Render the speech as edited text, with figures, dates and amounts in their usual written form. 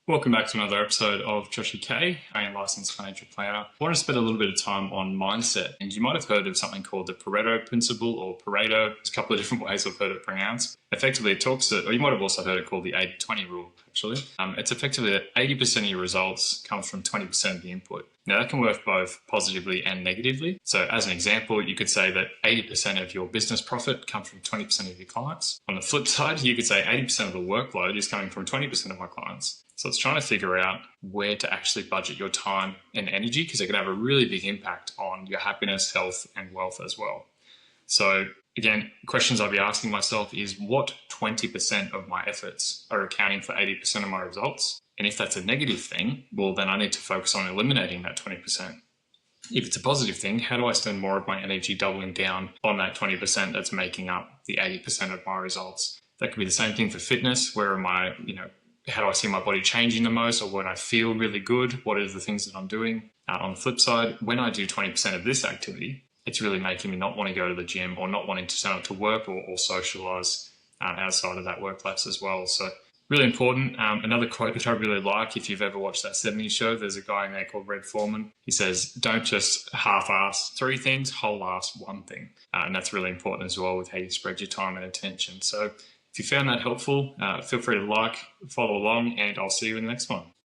Welcome back to another episode of Joshua K. I am a licensed financial planner. I want to spend a little bit of time on mindset, and you might have heard of something called the Pareto Principle or Pareto. There's a couple of different ways I've heard it pronounced. Effectively, it talks to, or you might have also heard it called the 80-20 rule, actually. It's effectively that 80% of your results comes from 20% of the input. Now, that can work both positively and negatively. So as an example, you could say that 80% of your business profit comes from 20% of your clients. On the flip side, you could say 80% of the workload is coming from 20% of my clients. So it's trying to figure out where to actually budget your time and energy, because it can have a really big impact on your happiness, health, and wealth as well. So again, questions I'll be asking myself is what 20% of my efforts are accounting for 80% of my results? And if that's a negative thing, well, then I need to focus on eliminating that 20%. If it's a positive thing, how do I spend more of my energy doubling down on that 20% that's making up the 80% of my results? That could be the same thing for fitness. Where am I, how do I see my body changing the most, or when I feel really good, what are the things that I'm doing? On the flip side, when I do 20% of this activity, it's really making me not want to go to the gym or not wanting to turn up to work or socialize outside of that workplace as well. So really important. Another quote that I really like, if you've ever watched that 70s show, there's a guy in there called Red Foreman. He says, don't just half-ass 3 things, whole-ass 1 thing. And that's really important as well with how you spread your time and attention. So if you found that helpful, feel free to follow along, and I'll see you in the next one.